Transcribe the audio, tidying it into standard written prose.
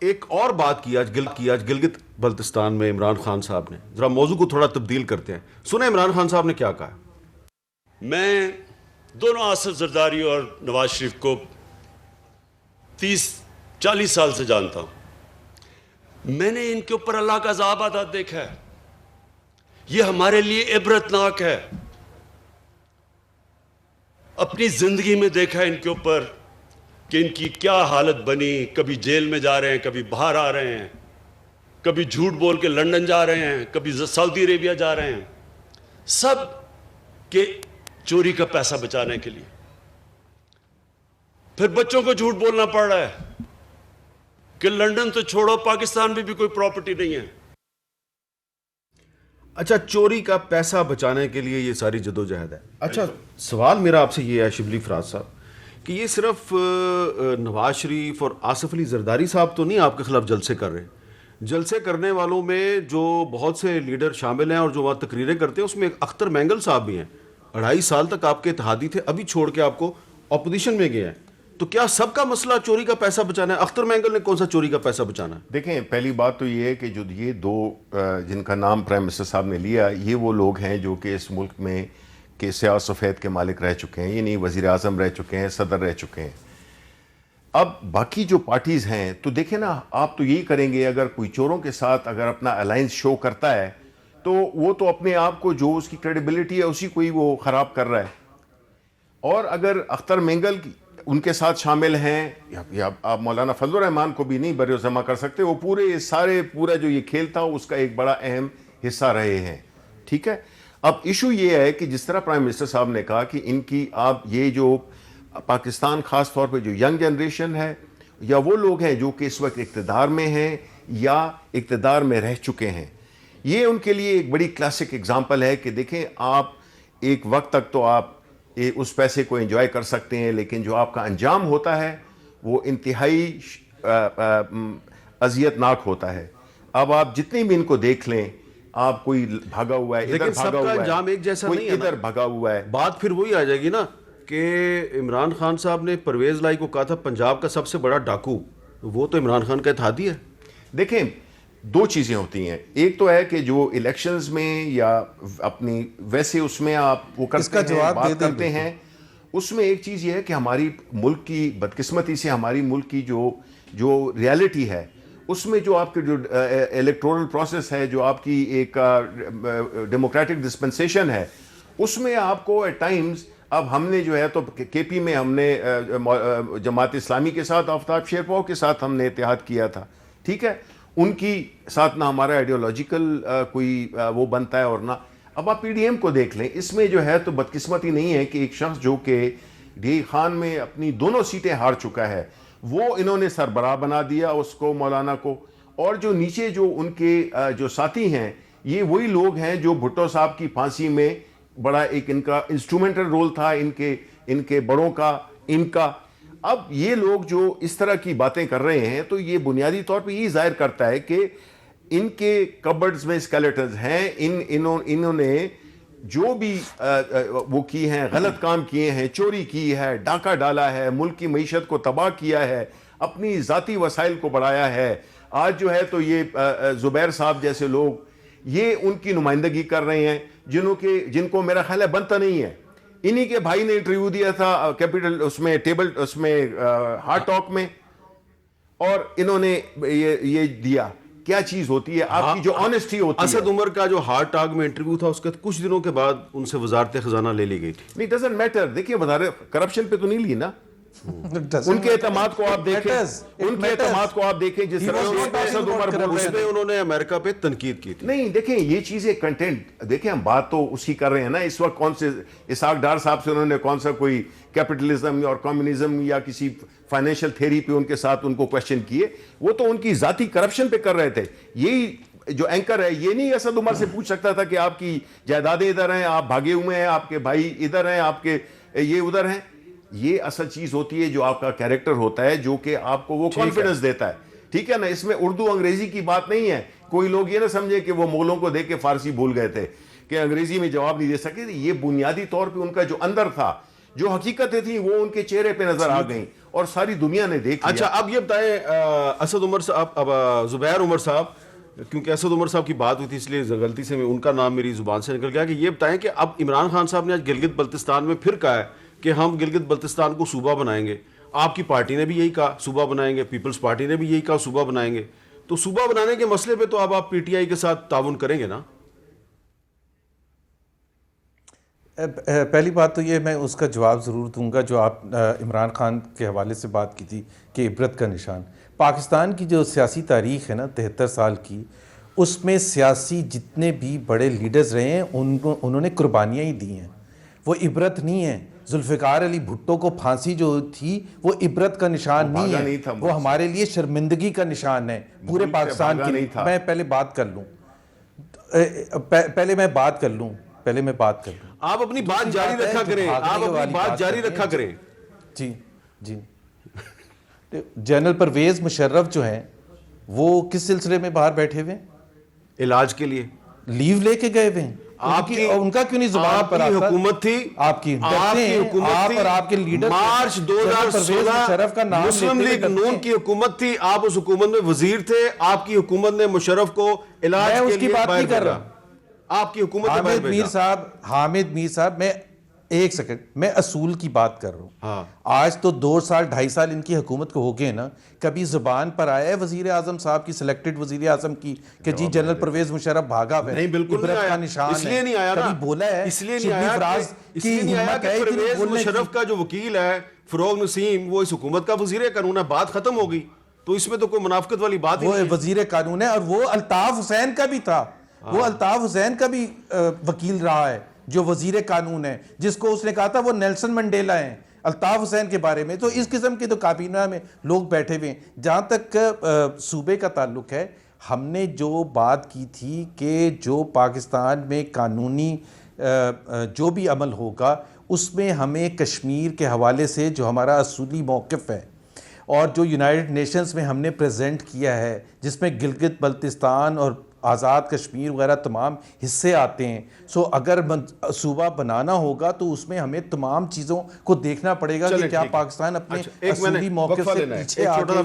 ایک اور بات کی آج گلگت بلتستان میں عمران خان صاحب نے، ذرا موضوع کو تھوڑا تبدیل کرتے ہیں. سنیں عمران خان صاحب نے کیا کہا. میں دونوں آصف زرداری اور نواز شریف کو 30-40 سال سے جانتا ہوں. میں نے ان کے اوپر اللہ کا عذاب آتا دیکھا ہے. یہ ہمارے لیے عبرتناک ہے. اپنی زندگی میں دیکھا ہے ان کے اوپر کہ ان کی کیا حالت بنی. کبھی جیل میں جا رہے ہیں، کبھی باہر آ رہے ہیں، کبھی جھوٹ بول کے لندن جا رہے ہیں، کبھی سعودی عربیہ جا رہے ہیں، سب کہ چوری کا پیسہ بچانے کے لیے. پھر بچوں کو جھوٹ بولنا پڑ رہا ہے کہ لندن تو چھوڑو، پاکستان میں بھی کوئی پراپرٹی نہیں ہے. اچھا، چوری کا پیسہ بچانے کے لیے یہ ساری جدوجہد ہے. اچھا، سوال میرا آپ سے یہ ہے شبلی فراز صاحب کہ یہ صرف نواز شریف اور آصف علی زرداری صاحب تو نہیں آپ کے خلاف جلسے کر رہے. جلسے کرنے والوں میں جو بہت سے لیڈر شامل ہیں اور جو وہاں تقریریں کرتے ہیں، اس میں ایک اختر مینگل صاحب بھی ہیں. 2.5 سال تک آپ کے اتحادی تھے، ابھی چھوڑ کے آپ کو اپوزیشن میں گئے ہیں. تو کیا سب کا مسئلہ چوری کا پیسہ بچانا ہے؟ اختر مینگل نے کون سا چوری کا پیسہ بچانا ہے؟ دیکھیں، پہلی بات تو یہ ہے کہ جو یہ دو جن کا نام پرائم منسٹر صاحب نے لیا، یہ وہ لوگ ہیں جو کہ اس ملک میں کہ سیاہ و سفید کے مالک رہ چکے ہیں. یعنی وزیر اعظم رہ چکے ہیں، صدر رہ چکے ہیں. اب باقی جو پارٹیز ہیں تو دیکھیں نا، آپ تو یہی کریں گے اگر کوئی چوروں کے ساتھ اگر اپنا الائنس شو کرتا ہے تو وہ تو اپنے آپ کو جو اس کی کریڈیبلٹی ہے اسی کو ہی وہ خراب کر رہا ہے. اور اگر اختر مینگل ان کے ساتھ شامل ہیں، یا آپ مولانا فضل الرحمان کو بھی نہیں بر ذمہ کر سکتے، وہ پورا جو یہ کھیل تھا اس کا ایک بڑا اہم حصہ رہے ہیں. ٹھیک ہے. اب ایشو یہ ہے کہ جس طرح پرائم منسٹر صاحب نے کہا کہ ان کی آپ یہ جو پاکستان خاص طور پہ جو ینگ جنریشن ہے یا وہ لوگ ہیں جو کہ اس وقت اقتدار میں ہیں یا اقتدار میں رہ چکے ہیں، یہ ان کے لیے ایک بڑی کلاسک اگزامپل ہے کہ دیکھیں، آپ ایک وقت تک تو آپ اس پیسے کو انجوائے کر سکتے ہیں، لیکن جو آپ کا انجام ہوتا ہے وہ انتہائی اذیت ناک ہوتا ہے. اب آپ جتنی بھی ان کو دیکھ لیں، آپ کوئی بھاگا ہوا ہے، ادھر بھاگا ہوا ہے، انجام ایک جیسا نہیں ہے، ادھر بھاگا ہوا ہے. بات پھر وہی آ جائے گی نا کہ عمران خان صاحب نے پرویز لائی کو کہا تھا پنجاب کا سب سے بڑا ڈاکو، وہ تو عمران خان کا اتحادی ہے. دیکھیں، دو چیزیں ہوتی ہیں. ایک تو ہے کہ جو الیکشنز میں یا اپنی ویسے اس میں آپ وہ کرتے ہیں، بات کرتے ہیں، اس میں ایک چیز یہ ہے کہ ہماری ملک کی بدقسمتی سے ہماری ملک کی جو ریالٹی ہے، اس میں جو آپ کے جو الیکٹورل پروسیس ہے، جو آپ کی ایک ڈیموکریٹک ڈسپنسیشن ہے، اس میں آپ کو ایٹ ٹائمز، اب ہم نے جو ہے تو کے پی میں ہم نے جماعت اسلامی کے ساتھ، آفتاب شیرپاؤ کے ساتھ ہم نے اتحاد کیا تھا. ٹھیک ہے. ان کی ساتھ نہ ہمارا آئیڈیولوجیکل کوئی وہ بنتا ہے اور نہ. اب آپ پی ڈی ایم کو دیکھ لیں، اس میں جو ہے تو بدقسمتی نہیں ہے کہ ایک شخص جو کہ ڈی خان میں اپنی دونوں سیٹیں ہار چکا ہے، وہ انہوں نے سربراہ بنا دیا اس کو، مولانا کو. اور جو نیچے جو ان کے جو ساتھی ہیں، یہ وہی لوگ ہیں جو بھٹو صاحب کی پھانسی میں بڑا ایک ان کا انسٹرومنٹل رول تھا، ان کے بڑوں کا، ان کا. اب یہ لوگ جو اس طرح کی باتیں کر رہے ہیں تو یہ بنیادی طور پہ یہ ظاہر کرتا ہے کہ ان کے کبرڈز میں اسکیلیٹنز ہیں. انہوں نے جو بھی وہ کی ہیں، غلط کام کیے ہیں، چوری کی ہے، ڈاکہ ڈالا ہے، ملک کی معیشت کو تباہ کیا ہے، اپنی ذاتی وسائل کو بڑھایا ہے. آج جو ہے تو یہ زبیر صاحب جیسے لوگ یہ ان کی نمائندگی کر رہے ہیں جن کو میرا خیال ہے بنتا نہیں ہے. انہی کے بھائی نے انٹرویو دیا تھا کیپٹل اس میں ہارٹ ٹاک میں، اور انہوں نے یہ دیا. کیا چیز ہوتی ہے آپ کی جو آنیسٹی ہوتی ہے. اسد عمر کا جو ہارٹ ٹاک میں انٹرویو تھا، اس کے کچھ دنوں کے بعد ان سے وزارت خزانہ لے لی گئی تھی. نہیں، ڈزنٹ میٹر. دیکھیے، وزارت کرپشن پہ تو نہیں لی نا. ان کے اعتماد کو آپ دیکھیں، جس طرح اسد عمر اس میں انہوں نے امریکہ پہ تنقید کی تھی. نہیں، دیکھیں یہ چیزیں کنٹینٹ، دیکھیں ہم بات تو اس کی کر رہے ہیں نا. اس وقت کون سے اسحاق ڈار صاحب سے انہوں نے کون سا کوئی کیپٹلزم اور کمیونزم یا کسی فائنینشیل تھیوری پہ ان کے ساتھ ان کو کوشچن کیے؟ وہ تو ان کی ذاتی کرپشن پہ کر رہے تھے. یہی جو اینکر ہے یہ نہیں اسد عمر سے پوچھ سکتا تھا کہ آپ کی جائیدادیں ادھر ہیں، آپ بھاگے ہوئے ہیں، آپ کے بھائی ادھر ہیں، آپ کے یہ ادھر ہیں. یہ اصل چیز ہوتی ہے جو آپ کا کیریکٹر ہوتا ہے، جو کہ آپ کو وہ کانفیڈنس دیتا ہے. ٹھیک ہے نا. اس میں اردو انگریزی کی بات نہیں ہے. کوئی لوگ یہ نہ سمجھے کہ وہ مغلوں کو دیکھ کے فارسی بھول گئے تھے کہ انگریزی میں جواب نہیں دے سکے. یہ بنیادی طور پہ ان کا جو اندر تھا، جو حقیقتیں تھیں، وہ ان کے چہرے پہ نظر آ گئیں. اور ساری دنیا نے دیکھ لیا. اچھا اب یہ بتائیں اسد عمر صاحب، اب زبیر عمر صاحب، کیونکہ اسد عمر صاحب کی بات ہوئی تھی اس لیے غلطی سے ان کا نام میری زبان سے نکل گیا، کہ یہ بتائیں کہ اب عمران خان صاحب نے آج گلگت بلتستان میں پھر کہا ہے کہ ہم گلگت بلتستان کو صوبہ بنائیں گے. آپ کی پارٹی نے بھی یہی کہا صوبہ بنائیں گے، پیپلز پارٹی نے بھی یہی کہا صوبہ بنائیں گے. تو صوبہ بنانے کے مسئلے پہ تو اب آپ پی ٹی آئی کے ساتھ تعاون کریں گے نا؟ پہلی بات تو یہ میں اس کا جواب ضرور دوں گا جو آپ عمران خان کے حوالے سے بات کی تھی کہ عبرت کا نشان. پاکستان کی جو سیاسی تاریخ ہے نا 73 سال کی، اس میں سیاسی جتنے بھی بڑے لیڈرز رہے ہیں انہوں نے قربانیاں ہی دی ہیں. وہ عبرت نہیں ہے. ذوالفقار علی بھٹو کو پھانسی جو تھی وہ عبرت کا نشان نہیں ہے، وہ ہمارے لیے شرمندگی کا نشان ہے پورے پاکستان کے لیے. میں پہلے بات کر لوں آپ اپنی بات جاری رکھا کریں، آپ اپنی بات جاری رکھا کریں. جی جنرل پرویز مشرف جو ہیں وہ کس سلسلے میں باہر بیٹھے ہوئے ہیں؟ علاج کے لیے لیو لے کے گئے ہوئے ہیں. ان کا کیوں نہیں زبان پر آتا؟ حکومت تھی، آپ کی حکومت تھی، اور آپ کے لیڈر مارچ 2016 مسلم لیگ نون کی حکومت تھی، آپ اس حکومت میں وزیر تھے، آپ کی حکومت نے مشرف کو علاج کے لیے اس کی بات نہیں کر رہا. آپ کی حکومت نے باہر بھیجا. حامد میر صاحب میں ایک سیکنڈ، میں اصول کی بات کر رہا ہوں. آج تو 2 سال 2.5 سال ان کی حکومت کو ہو گئے نا، کبھی زبان پر آیا ہے وزیر اعظم صاحب کی، سلیکٹڈ وزیر اعظم کی، کہ جی جنرل پرویز مشرف بھاگا ہے؟ نہیں بالکل نہیں آیا. اس لیے نہیں آیا نا، کبھی بولا ہے؟ اس لیے نہیں آیا کہ پرویز مشرف کا جو وکیل ہے فروغ نسیم وہ اس حکومت کا وزیر قانون ہے. بات ختم ہو گئی. تو اس میں تو کوئی منافقت والی بات ہی نہیں ہے. وہ وزیر قانون ہے، اور وہ الطاف حسین کا بھی تھا، وہ الطاف حسین کا بھی وکیل رہا ہے جو وزیر قانون ہے، جس کو اس نے کہا تھا وہ نیلسن منڈیلا ہیں الطاف حسین کے بارے میں. تو اس قسم کے تو کابینہ میں لوگ بیٹھے ہوئے ہیں. جہاں تک صوبے کا تعلق ہے، ہم نے جو بات کی تھی کہ جو پاکستان میں قانونی جو بھی عمل ہوگا اس میں ہمیں کشمیر کے حوالے سے جو ہمارا اصولی موقف ہے اور جو یونائٹڈ نیشنز میں ہم نے پریزنٹ کیا ہے، جس میں گلگت بلتستان اور آزاد کشمیر وغیرہ تمام حصے آتے ہیں، اگر صوبہ بنانا ہوگا تو اس میں ہمیں تمام چیزوں کو دیکھنا پڑے گا کہ کیا پاکستان اپنے اصولی موقف سے پیچھے آ گئے